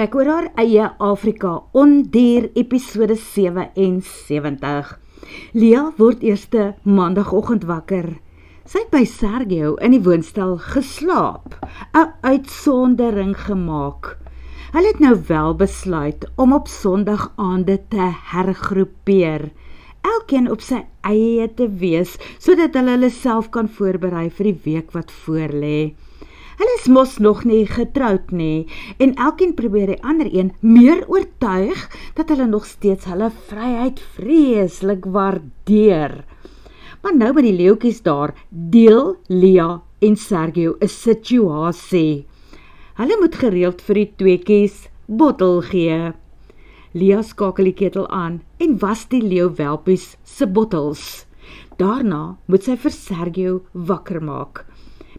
Gek oor haar eie Afrika Ondier episode 77. Lia word eerste maandagoggend wakker. Sy het by Sergio in die woonstel geslaap, 'n uitsondering gemaak. Hulle het nou wel besluit om op Sondagaande te hergroepeer, elkeen op sy eie te wees, sodat hulle self kan voorberei vir die week wat voorlê. Hulle is mos nog nie getroud nie, en elkeen probeer die ander een meer oortuig dat hulle nog steeds hulle vryheid vreeslik waardeer. Maar nou met die leeuwtjies daar, deel Lia en Sergio 'n situasie. Hulle moet gereeld vir die tweekies bottel gee. Lia skakel die ketel aan en was die leeuwelpies se bottels. Daarna moet sy vir Sergio wakker maak.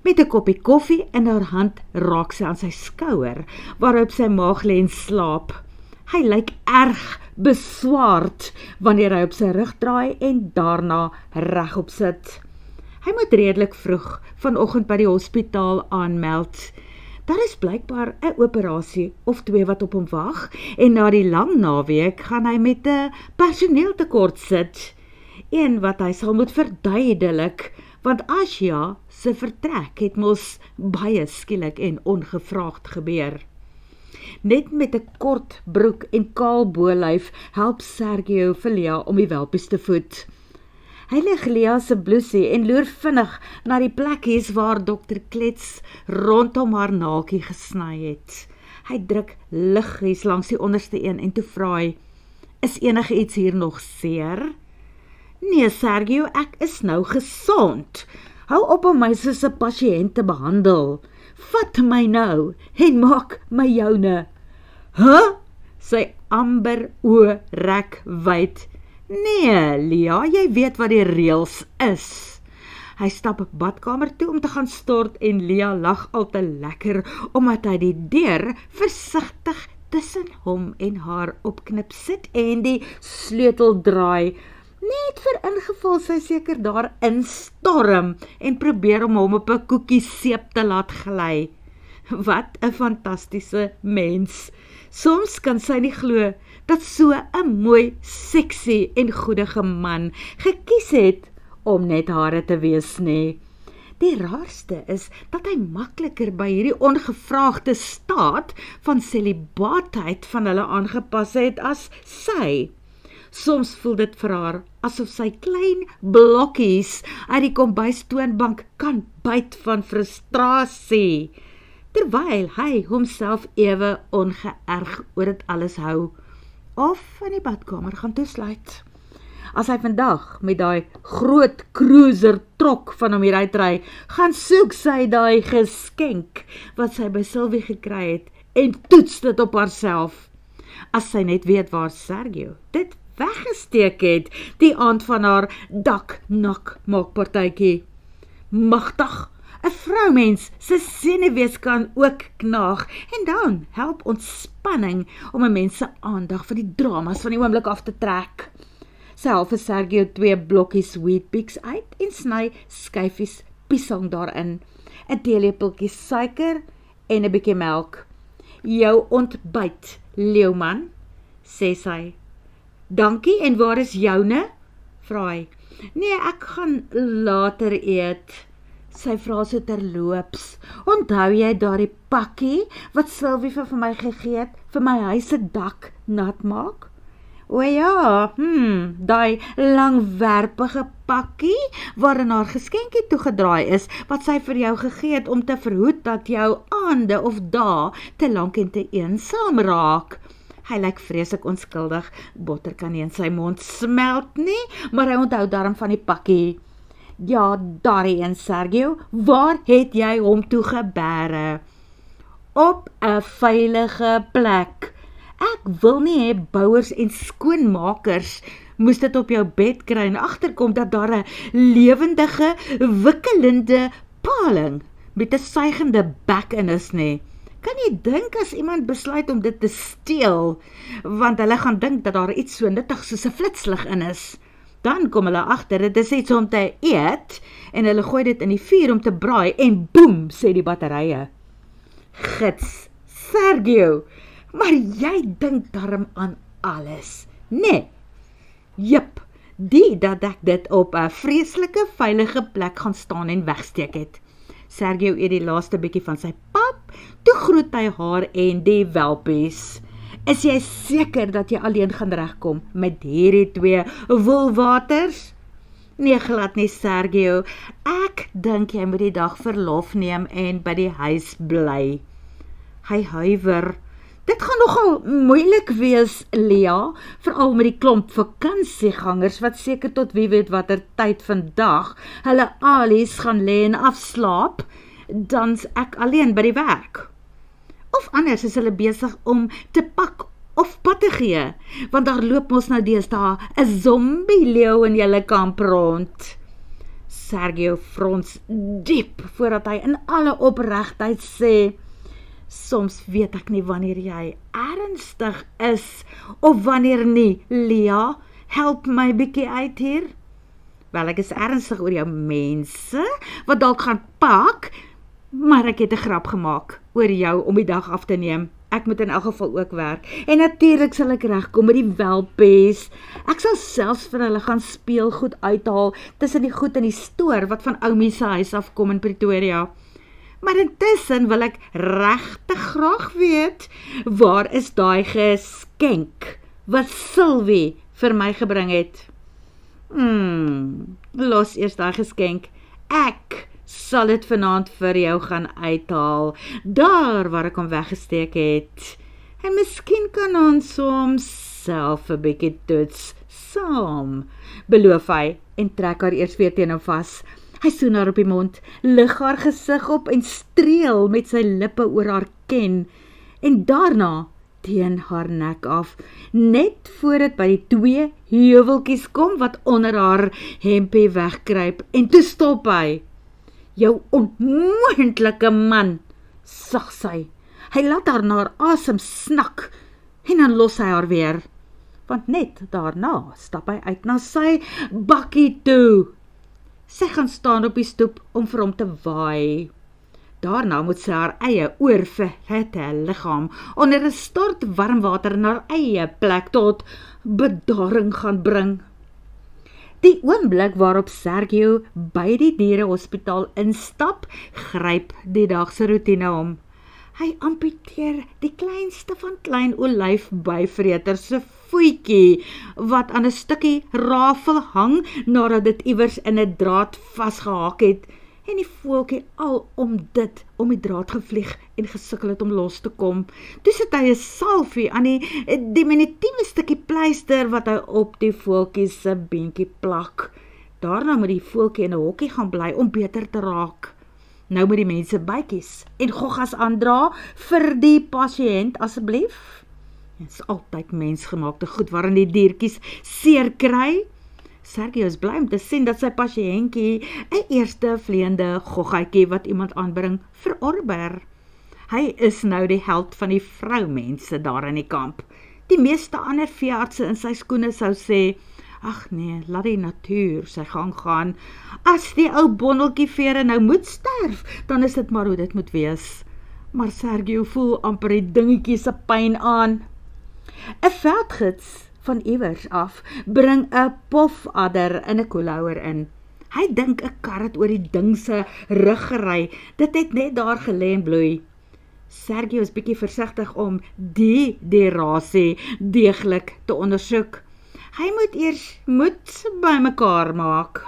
Met 'n koppie koffie in haar hand raak sy aan sy skouer, waarop sy maag lê en slaap. Hy lyk erg beswaard wanneer hy op sy rug draai en daarna regop sit. Hy moet redelik vroeg vanoggend by die hospitaal aanmeld. Daar is blykbaar 'n operasie of 2 wat op hom wag, en na die lang naweek gaan hy met 'n personeeltekort sit. Een wat hy sal moet verduidelik, want Asja se vertrek het mos baie skielik en ongevraagd gebeur. Net met 'n kort broek en kaal bolyf help Sergio vir Lia om die welpies te voed. Hy lig Lia se blousie en loer vinnig na die plekkies waar Dr. Klets rondom haar naaltjie gesny het. Hy druk liggies langs die onderste een en toe vra hy, "Is enige iets hier nog seer?" "Nee, Sergio, ek is nou gesond. Hou op om my soos 'n pasiënt te behandel. Vat my nou en maak my joune." "Huh?" Sy amber oë rek wyd. "Nee, Lia, jy weet wat die reëls is." Hy stap badkamer toe om te gaan stort en Lia lag al te lekker, omdat hy die deur versigtig tussen hom en haar opknip sit en die sleutel draai, net vir ingeval sy seker daar instorm en probeer om hom op 'n koekie seep te laat gly. Wat 'n fantastiese mens. Soms kan sy nie glo dat so 'n mooi, seksie en goedige man gekies het om net hare te wees nie. Die raarste is dat hy makliker by hierdie ongevraagde staat van celibaatheid van hulle aangepas het as sy. Soms voel dit vir haar asof sy klein blokkies uit die kombuistoonbank kan byt van frustrasie, terwyl hy homself ewe ongeërg oor dit alles hou, of in die badkamer gaan toesluit. As hy vandag met daai groot cruiser trok van hom hier uitry, gaan soek sy daai geskenk wat sy by Sylvie gekry het en toets dit op haarself. As sy net weet waar Sergio dit weggesteek het, die aand van haar dak-nak maakpartytjie. Magtig, 'n vroumens se senuwees kan ook knaag, en dan help ontspanning om 'n mens se aandag van die dramas van die oomblik af te trek. Sy haal vir Sergio 2 blokkies Weet-Bix uit en sny skyfies piesang daarin, 'n teelepeltjie suiker en 'n bietjie melk. "Jou ontbyt, leeuman," sê sy. "Dankie, en waar is joune?" vra hy. "Nee, ek gaan later eet." Sy vra so terloops, "Onthou jy daardie pakkie wat Sylvie vir my gegee het, vir my huis se dak nat maak?" "O ja, daai langwerpige pakkie waarin haar geskenkie toegedraai is, wat sy vir jou gegee het om te verhoed dat jou aande of dae te lank en te eensaam raak." Hy lyk vreeslik onskuldig, botter kan nie in sy mond smelt nie, maar hy onthou darm van die pakkie. "Ja, daardie een, Sergio, waar het jy hom toe gebêre?" "Op 'n veilige plek. Ek wil nie hê bouers en skoonmakers moes dit op jou bed kry en agterkom dat daar 'n lewendige, wikkelende paling met 'n suigende bek in is nie. Kan jy dink as iemand besluit om dit te steel, want hulle gaan dink dat daar iets so nuttig soos 'n flitslig in is. Dan kom hulle agter, dit is iets om te eet, en hulle gooi dit in die vuur om te braai, en boem, sê die batterye. Gits, Sergio, Maar jy dink darm aan alles, nee? Jep, die dat ek dit op 'n vreeslike veilige plek gaan staan en wegsteek het. Sergio eet die laaste bietjie van sy pap, toe groet hy haar en die welpies. Is jy seker dat jy alleen gaan regkom met hierdie 2 woelwaters? Nee, glad nie, Sergio. Ek dink jy moet die dag verlof neem en by die huis bly. Hy huiwer. Dit gaan nogal moeilik wees, Lea, veral met die klomp vakansiegangers wat seker tot wie weet watter tyd vandag hulle alies gaan lê en afslaap, dan's ek alleen by die werk. Of anders is hulle besig om te pak of pad te gee, want daar loop mos nou deesdae 'n zombie-leeu in julle kamp rond. Sergio frons diep voordat hy in alle opregtheid sê, soms weet ek nie wanneer jy ernstig is of wanneer nie, Lea, help my bietjie uit hier. Wel, ek is ernstig oor jou mense, wat dalk gaan pak, maar ek het 'n grap gemaak oor jou om die dag af te neem. Ek moet in elk geval ook werk. En natuurlik sal ek regkom met die welpies. Ek sal selfs vir hulle gaan speelgoed uithaal tussen die goed in die stoor wat van Oumie se huis afkom in Pretoria. Maar intussen wil ek regtig graag weet, waar is daai geskenk wat Sylvie vir my gebring het? Los eers daai geskenk. Ek sal dit vanaand vir jou gaan uithaal, daar waar ek hom weggesteek het. En miskien kan ons soms self 'n bietjie toets saam, beloof hy en trek haar eers weer teen hom vas. Hy soen haar op die mond, lig haar gesig op en streel met sy lippe oor haar ken en daarna teen haar nek af, net voor dit by die 2 heuweltjies kom wat onder haar hempie wegkruip en toe stop hy. Jou onmoontlike man, sag sy. Hy laat haar na haar asem snak en dan los hy haar weer. Want net daarna stap hy uit na sy bakkie toe. Sy gaan staan op die stoep om vir hom te waai. Daarna moet sy haar eie oorverhitte liggaam onder 'n stort warm water in haar eie plek tot bedaring gaan bring. Die oomblik waarop Sergio by die dierehospitaal instap, gryp die dagse roetine om. Hy amputeer die kleinste van klein olyfbyvreter se voetjie, wat aan 'n stukkie rafel hang, nadat dit iewers in 'n draad vasgehaak het, en die voeltjie al om die draad gevlieg en gesukkel het om los te kom. Toe sit hy 'n salfie aan die diminutiewe stukkie pleister wat hy op die voeltjie se beentjie plak. Daarna moet die voeltjie in 'n hokkie gaan bly om beter te raak. Nou moet die mense bytjies en goggas aandra vir die pasiënt asseblief. Dit is altyd mensgemaakte goed waarin die diertjies seer kry. Sergio is bly om te sien dat sy pasiëntjie 'n eerste vleiende goggatjie wat iemand aanbring verorber. Hy is nou die held van die vroumense daar in die kamp. Die meeste ander veeartse in sy skoene sou sê, ag nee, laat die natuur sy gang gaan. As die ou bondeltjie vere nou moet sterf, dan is dit maar hoe dit moet wees. Maar Sergio voel amper die dingetjie se pyn aan. 'n Veldgids van iewers af bring 'n pofadder in 'n koelhouer in. Hy dink 'n kar het oor die ding se rug gery. Dit het net daar gelê en bloei. Sergio is bietjie versigtig om die derasie deeglik te ondersoek. Hy moet eers moed bymekaar maak.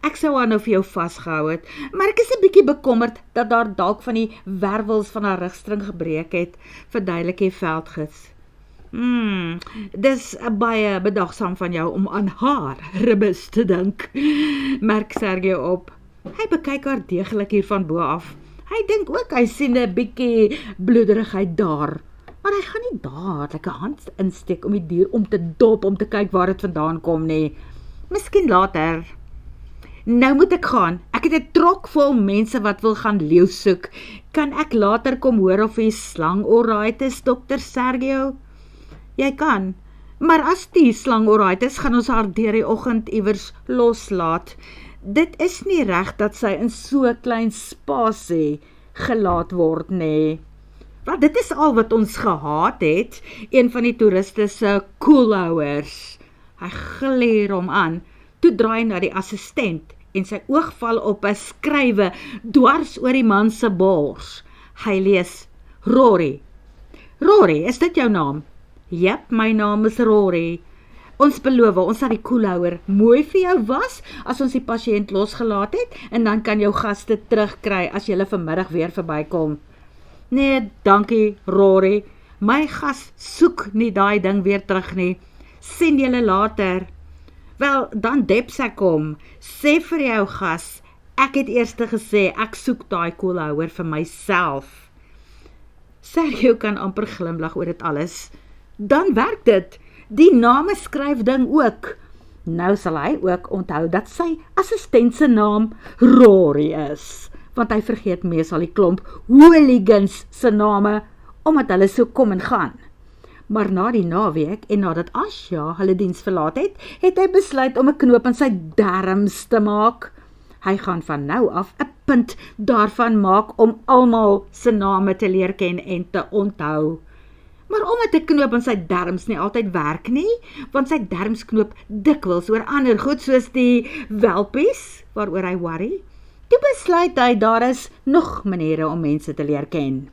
Ek sou haar nou vir jou vasgehou het, maar ek is 'n bietjie bekommerd dat daar dalk van die wervels van haar rugstring gebreek het, verduidelik die veldgids. Dis baie bedagsaam van jou om aan haar ribbes te dink, merk Sergio op. Hy bekyk haar deeglik hier van bo af. Hy dink ook hy sien 'n bietjie bloederigheid daar, maar hy gaan nie dadelik 'n hand insteek om die dier om te dop om te kyk waar dit vandaan kom nie. Miskien later. Nou moet ek gaan. Ek het 'n trok vol mense wat wil gaan leeu soek. Kan ek later kom hoor of die slang alright is, Dr. Sergio? Jy kan, maar as die slang alright is, gaan ons haar deur die oggend iewers loslaat. Dit is nie reg dat sy in so klein spasie gelaat word nie. Want dit is al wat ons gehaat het, een van die toeriste se koelhouers. Hy gleer hom aan, toe draai hy na die assistent en sy oog val op 'n skrywe dwars oor die man se bors. Hy lees, Rory. Rory, is dit jou naam? Jep, my naam is Rory. Ons beloof, ons sal die koelhouer mooi vir jou was, as ons die pasiënt losgelaat het, en dan kan jou gaste terugkry, as julle vanmiddag weer verbykom. Nee, dankie, Rory. My gas soek nie daai ding weer terug nie. Sien julle later. Wel, dan deps ek hom. Sê vir jou gas, ek het eers gesê, ek soek daai koelhouer vir myself. Sergio kan amper glimlag oor dit alles. Dan werk dit. Die name skryf ding ook. Nou sal hy ook onthou dat sy assistent se naam Rory is, want hy vergeet meestal die klomp hooligans se name, omdat hulle so kom en gaan. Maar na die naweek en nadat Asja hulle diens verlaat het, het hy besluit om 'n knoop in sy darmes te maak. Hy gaan van nou af 'n punt daarvan maak om almal se name te leer ken en te onthou. Maar omdat 'n knoop in sy darmes nie altyd werk nie, want sy darmes knoop dikwels oor ander goed soos die welpies, waaroor hy worry, toe besluit hy daar is nog maniere om mense te leer ken.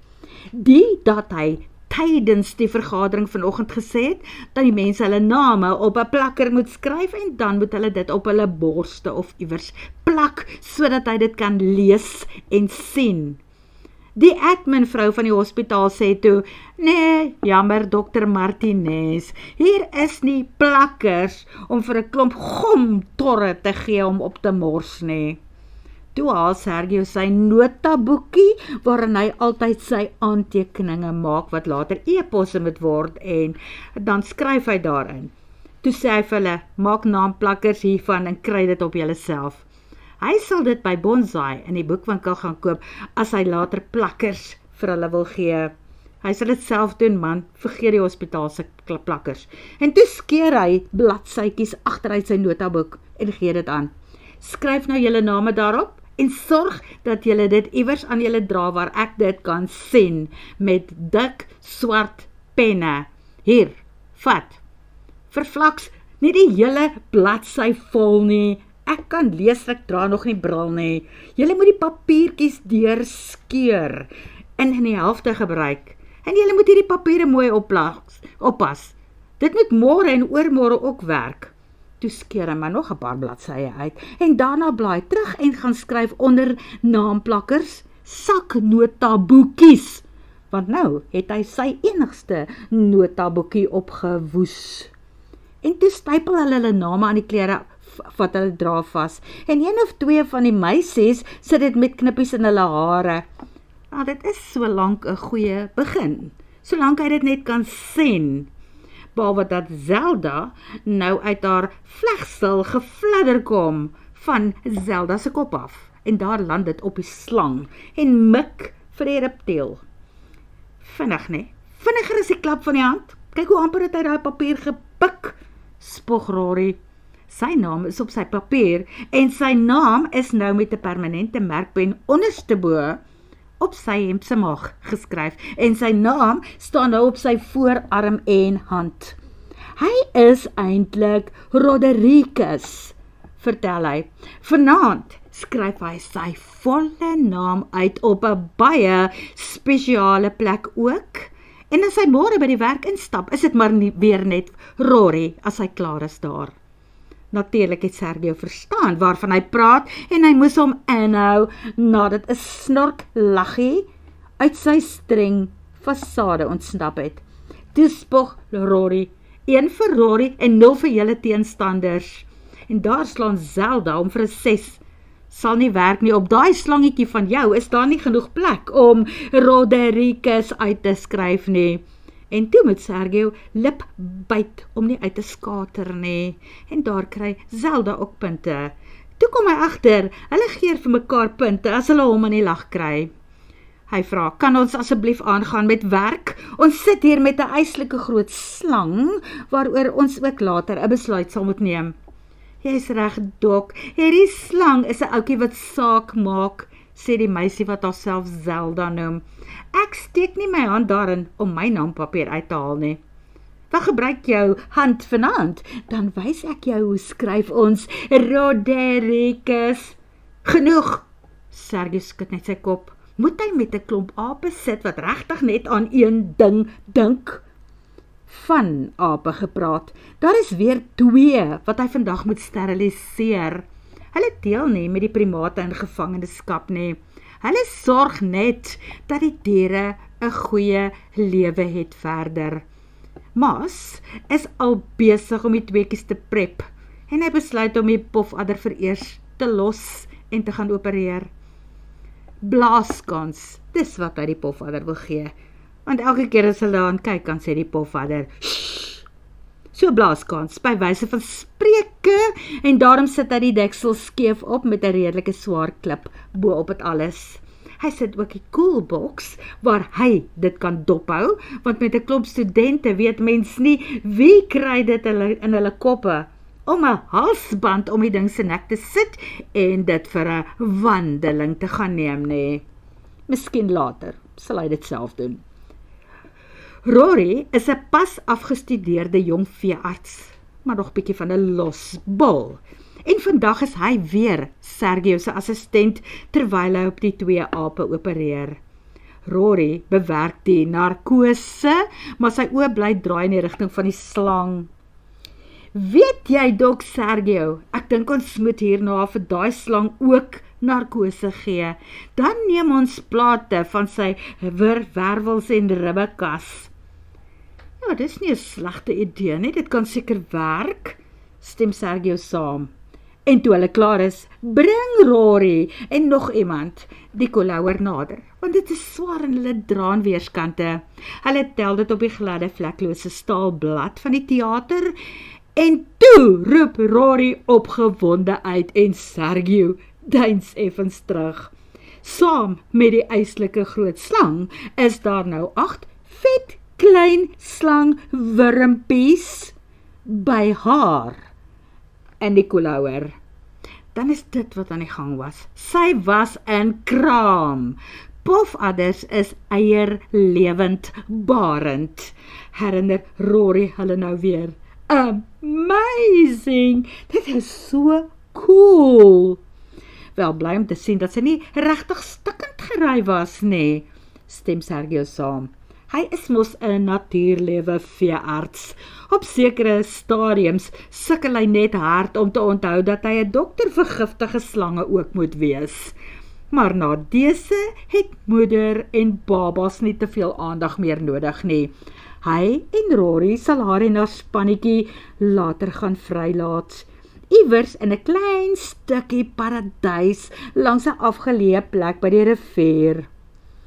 Die dat hy tydens die vergadering vanoggend gesê het, dat die mense hulle name op 'n plakker moet skryf en dan moet hulle dit op hulle borste of iewers plak, sodat hy dit kan lees en sien. Die admin vrou van die hospitaal sê toe, nee, jammer dokter Martinez, hier is nie plakkers om vir 'n klomp gomtorre te gee om op te mors nie. Toe haal Sergio sy notaboekie, waarin hy altyd sy aantekeninge maak, wat later e-posse moet word, en dan skryf hy daarin. Toe sê hy vir hulle, maak naamplakkers hiervan en kry dit op julle self. Hy sal dit by Bonsai in die boekwinkel gaan koop, as hy later plakkers vir hulle wil gee. Hy sal dit self doen man, vergeet die hospitaalse plakkers. En toe skeer hy bladsytjies agteruit sy notaboek en gee dit aan. Skryf nou julle name daarop en sorg dat julle dit iewers aan julle dra waar ek dit kan sien met dik swart penne. Hier, vat. Vervlaks nie die hele bladsy vol nie. Ek kan lees, ek dra nog nie bril nie. Julle moet die papiertjies deurskeur en in die helfte gebruik. En julle moet hierdie papiere mooi oppas. Dit moet môre en oormôre ook werk. Toe skeer hy maar nog 'n paar bladsye uit en daarna blaai terug en gaan skryf onder naamplakkers saknotaboekies. Want nou het hy sy enigste notaboekie opgewoes. En toe stypel hulle name aan die klere wat hulle dra vas. En een of twee van die meisies sit dit met knippies in hulle hare. Nou, dit is so lank 'n goeie begin, solank hy dit net kan sien. Behalwe dat Zelda nou uit haar vlegsel gefladder kom van Zelda se kop af. En daar land dit op die slang en mik vir die reptiel. Vinnig, nee. Vinniger is die klap van die hand. Kyk hoe amper het hy daai papier gepik. Spog Rory. Sy naam is op sy papier en sy naam is nou met 'n permanente merkpen onderste bo op sy hemp se maag geskryf en sy naam staan nou op sy voorarm en hand. Hy is eintlik Rodericus, vertel hy. Vanaand skryf hy sy volle naam uit op 'n baie spesiale plek ook. En as hy môre by die werk instap, is dit maar nie weer net Rory as hy klaar is daar. Natuurlik het Sergio verstaan waarvan hy praat en hy moes hom inhou nadat 'n snorklaggie uit sy streng fasade ontsnap het. Toe spog Rory, 1 vir Rory en 0 vir julle teenstanders. En daar slaan Zelda om vir 'n 6. Sal nie werk nie, op daai slangetjie van jou is daar nie genoeg plek om Rodericus uit te skryf nie. En toe moet Sergio lip byt om nie uit te skater nie. En daar kry Zelda ook punte. Toe kom hy agter, hulle gee vir mekaar punte as hulle hom in die lag kry. Hy vra, kan ons asseblief aangaan met werk? Ons sit hier met 'n eislike groot slang, waaroor ons ook later 'n besluit sal moet neem. Jy is reg, Dok. Hierdie slang is 'n ouetjie wat saak maak, sê die meisie wat haarself Zelda noem. Ek steek nie my hand daarin om my naampapier uit te haal nie. Wat gebruik jou hand vanaand? Dan wys ek jou hoe skryf ons Rodericus. Genoeg! Sergius skud net sy kop. Moet hy met 'n klomp ape sit wat regtig net aan een ding dink? Van ape gepraat. Daar is weer 2 wat hy vandag moet steriliseer. Hulle deel nie met die primate in gevangenskap nie. Hulle sorg net dat die diere 'n goeie lewe het verder. Maas is al besig om die tweekies te prep en hy besluit om die pofadder vereers te los en te gaan opereer. Blaaskans, dis wat hy die pofadder wil gee, want elke keer as hulle aan kyk, kan sê die pofadder, shh, so blaaskans, by wyse van spreuke, en daarom sit hy die deksel skeef op met 'n redelike swaar klip bo op dit alles. Hy sit ook die koelbox waar hy dit kan dophou, want met 'n klomp studente weet mens nie wie kry dit in hulle koppe om 'n halsband om die ding se nek te sit en dit vir 'n wandeling te gaan neem nie. Miskien later sal hy dit self doen. Rory is 'n pas afgestudeerde jong veearts, maar nog bietjie van 'n losbol. En vandag is hy weer Sergio se assistent terwyl hy op die 2 ape opereer. Rory bewerk die narkose, maar sy oë bly draai in die rigting van die slang. Weet jy, Dok Sergio, ek dink ons moet hierna vir daai slang ook narkose gee. Dan neem ons plate van sy wervels en ribbekas. Ja, dis nie 'n slegte idee nie, dit kan seker werk, stem Sergio saam. En toe hulle klaar is, bring Rory en nog iemand die kolouwer nader, want dit is swaar en hulle dra aan weerskante. Hulle tel dit op die gladde vleklose staalblad van die teater, en toe roep Rory opgewonde uit en Sergio deins effens terug. Saam met die yslike groot slang is daar nou 8 vet klein slangwurmpies by haar in die kolouwer. Dan is dit wat aan die gang was. Sy was in kraam. Pofadders is eierlewend barend. Herinner Rory hulle nou weer. Amazing! Dit is so cool. Wel bly om te sien dat sy nie regtig stikkend gery was nie, stem Sergio saam. Hy is mos 'n natuurlewe veearts. Op sekere stadiums sukkel hy net hard om te onthou dat hy 'n dokter vir giftige slange ook moet wees. Maar na dese het moeder en babas nie te veel aandag meer nodig nie. Hy en Rory sal haar en haar spannetjie later gaan vrylaat. Iewers in 'n klein stukkie paradys langs 'n afgeleë plek by die rivier.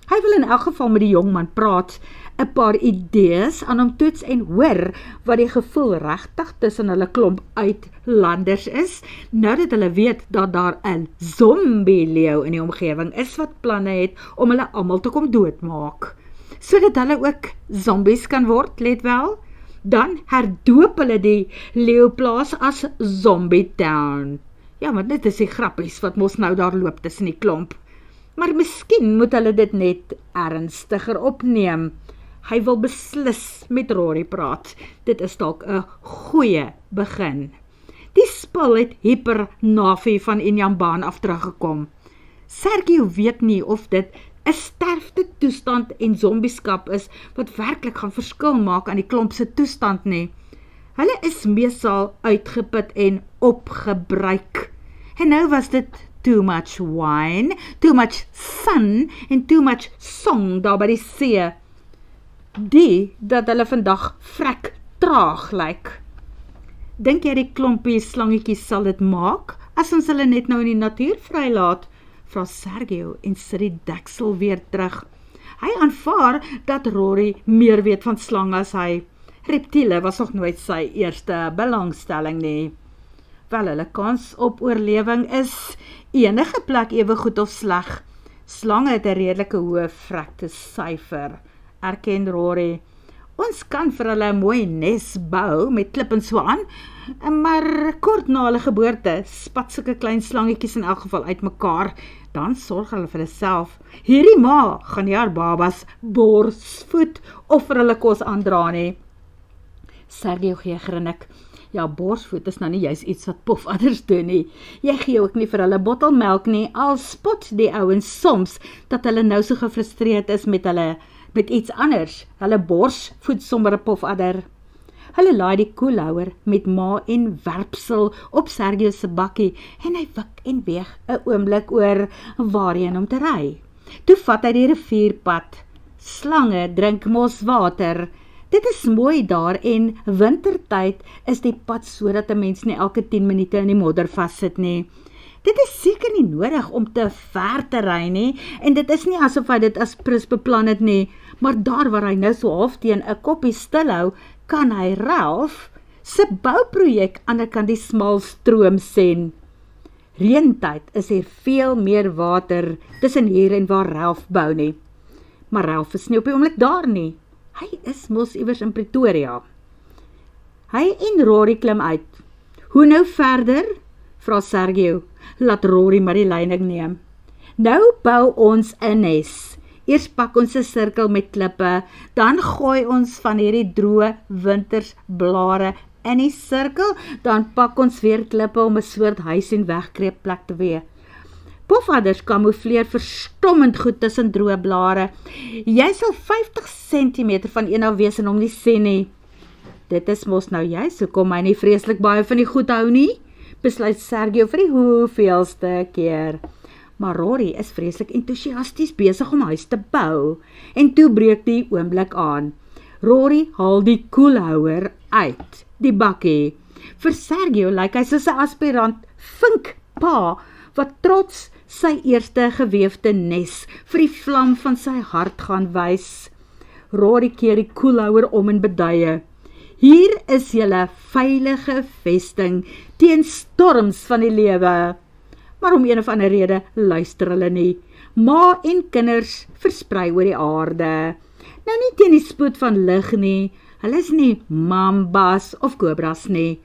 Hy wil in elk geval met die jongman praat, 'n paar idees aan hom toets en hoor wat die gevoel regtig tussen hulle klomp uitlanders is, nou dat hulle weet dat daar 'n zombie-leeu in die omgewing is wat planne het om hulle almal te kom doodmaak. Sodat hulle ook zombies kan word, let wel. Dan herdoop hulle die leeuplaas as Zombie Town. Ja, want dit is die grappies wat mos nou daar loop tussen die klomp. Maar miskien moet hulle dit net ernstiger opneem. Hy wil beslis met Rory praat. Dit is dalk 'n goeie begin. Die spul het Hyper Navi van Injambaan af teruggekom. Sergio weet nie of dit 'n sterfte toestand en zombieskap is wat werklik gaan verskil maak aan die klomp se toestand nie. Hulle is meesal uitgeput en opgebruik. En nou was dit too much wine, too much sun en too much song daar by die see. Die dat hulle vandag vrek traag lyk. Dink jy die klompie slangetjies sal dit maak as ons hulle net nou in die natuur vrylaat? Vra Sergio en sit die deksel weer terug. Hy aanvaar dat Rory meer weet van slange as hy. Reptiele was nog nooit sy eerste belangstelling nie. Wel, hulle kans op oorlewing is enige plek ewe goed of sleg. Slange het 'n redelike hoë vrekte syfer, erken Rory. Ons kan vir hulle 'n mooi nes bou met klip en so aan, maar kort na hulle geboorte spat sulke klein slangetjies in elk geval uitmekaar, dan sorg hulle vir hulself. Hierdie ma gaan nie haar babas borsvoed of vir hulle kos aandra nie. Sergio gee grinnik. Ja, borsvoed is nou nie juist iets wat pofadders doen nie. Jy gee ook nie vir hulle bottelmelk nie, al spot die ouens soms, dat hulle nou so gefrustreerd is met iets anders. Hulle borsvoed sommer 'n pofadder. Hulle laai die koelhouer met ma en werpsel op Sergio se bakkie en hy wik en weeg 'n oomblik oor waarheen om te ry. Toe vat hy die rivierpad. Slange drink mos water. Dit is mooi daar en wintertyd is die pad sodat 'n mens nie elke 10 minute in die modder vassit nie. Dit is seker nie nodig om te ver te ry nie en dit is nie asof hy dit as prins beplan het nie, maar daar waar hy nou so half teen 'n koppie stilhou, kan hy Ralph se bouprojek aan die kant die smal stroom sien. Reentyd is veel meer water tussen hier en waar Ralph bou nie. Maar Ralph is nie op die oomblik daar nie. Hy is mos iewers in Pretoria. Hy en Rory klim uit. Hoe nou verder? Vra Sergio. Laat Rory maar die leiding neem. Nou bou ons 'n nes. Eers pak ons 'n sirkel met klippe, dan gooi ons van hierdie droë wintersblare in die sirkel, dan pak ons weer klippe om 'n soort huis en wegkreepplek te wees. Pofadders kamoufleer verstommend goed tussen droë blare. Jy sal 50 cm van een af wees en hom nie sien nie. Dit is mos nou juist hoekom hy nie vreeslik baie van die goed hou nie, besluit Sergio vir die hoeveelste keer. Maar Rory is vreeslik entoesiasties besig om huis te bou, en toe breek die oomblik aan. Rory haal die koelhouer uit, die bakkie. Vir Sergio lyk hy soos 'n aspirant vinkpa, wat trots sy eerste geweefde nes vir die vlam van sy hart gaan wys. Rory keer die koelhouer om en beduie. Hier is julle veilige vesting teen storms van die lewe. Maar om een of ander rede luister hulle nie. Ma en kinders versprei oor die aarde. Nou nie teen die spoed van lig nie. Hulle is nie mambas of kobras nie.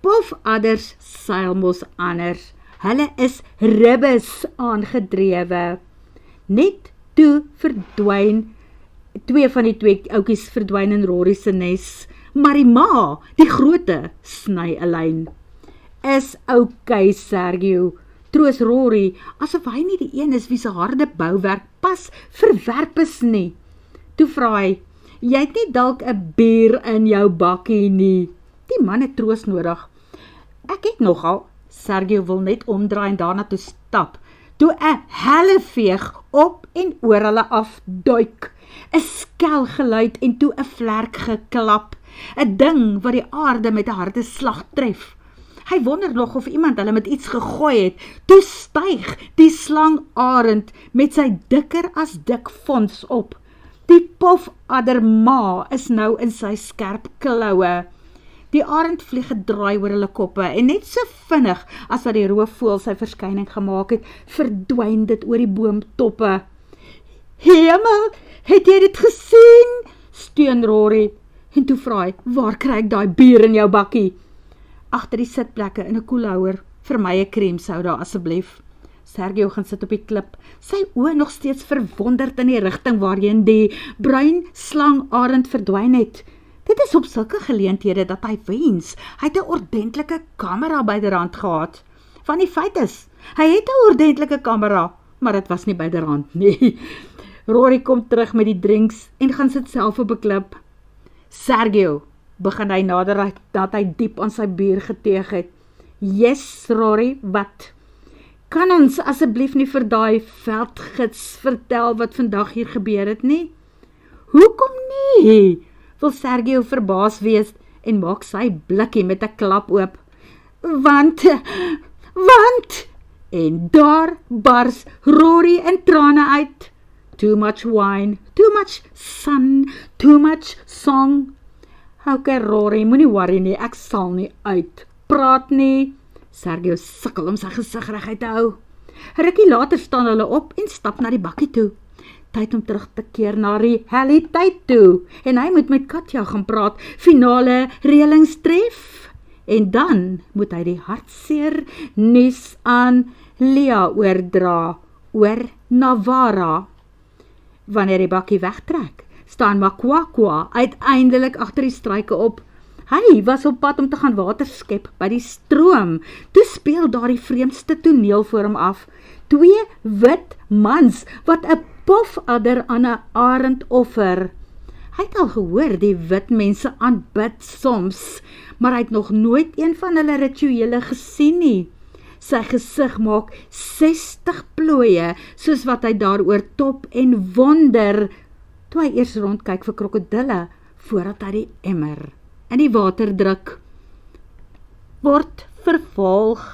Pofadders seil mos anders. Hulle is ribbes aangedrewe. Net toe verdwyn, twee van die twee oukies verdwyn in Rory se nes, maar die ma, die groote, sny 'n lyn. Is okay, Sergio, troos Rory, asof hy nie die een is wie se harde bouwerk pas verwerp is nie. Toe vra hy, jy het nie dalk 'n bier in jou bakkie nie. Die man het troos nodig. Ek het nogal. Sergio wil net omdraai en daarna toe stap, toe 'n helleveeg op en oor hulle afduik, 'n skelgeluid en toe 'n vlerk geklap, 'n ding wat die aarde met 'n harde slag tref. Hy wonder nog of iemand hulle met iets gegooi het, toe styg die slangarend met sy dikker as dik vons op. Die pofadder ma is nou in sy skerp kloue. Die arend vlieg gedraai oor hulle koppe en net so vinnig as wat die roofvoël sy verskyning gemaak het, verdwyn dit oor die boomtoppe. Hemel, het jy dit gesien? Steun Rory. En toe vra hy, waar kry ek daai bier in jou bakkie? Agter die sitplekke in 'n koelhouer, vir my 'n kremsoda asseblief. Sergio gaan sit op die klip, sy oë nog steeds verwonderd in die rigting waarheen die bruin slangarend verdwyn het. Dit is op sulke geleenthede dat hy wens, hy het 'n ordentlike kamera byderhand gehad. Van die feit is, hy het 'n ordentlike kamera, maar dit was nie byderhand nie. Rory kom terug met die drinks en gaan sit self op 'n klip. Sergio, begin hy nader dat hy diep aan sy bier geteeg het. Yes, Rory, wat? Kan ons asseblief nie vir daai veldgids vertel wat vandag hier gebeur het nie? Hoekom nie? Wil Sergio verbaas wees en maak sy blikkie met 'n klap oop. Want, en daar bars Rory in trane uit. Too much wine, too much sun, too much song. Okay, Rory, moenie worry nie, ek sal nie uitpraat nie. Sergio sukkel om sy gesig reguit te hou. 'n Rukkie later staan hulle op en stap na die bakkie toe. Tyd om terug te keer na realiteit toe. En hy moet met Katja gaan praat, finale reëlings tref. En dan moet hy die hartseer nuus aan Lia oordra, oor Navara. Wanneer die bakkie wegtrek, staan Makwakwa uiteindelik agter die struike op. Hy was op pad om te gaan water skep by die stroom. Toe speel daar die vreemdste toneel voor hom af. 2 wit mans wat 'n pofadder aan 'n arend offer. Hy het al gehoor die wit mense aanbid soms, maar hy het nog nooit een van hulle rituele gesien nie. Sy gesig maak 60 plooie, soos wat hy daaroor top en wonder, toe hy eers rondkyk vir krokodille, voordat hy die emmer in die water druk. Word vervolg.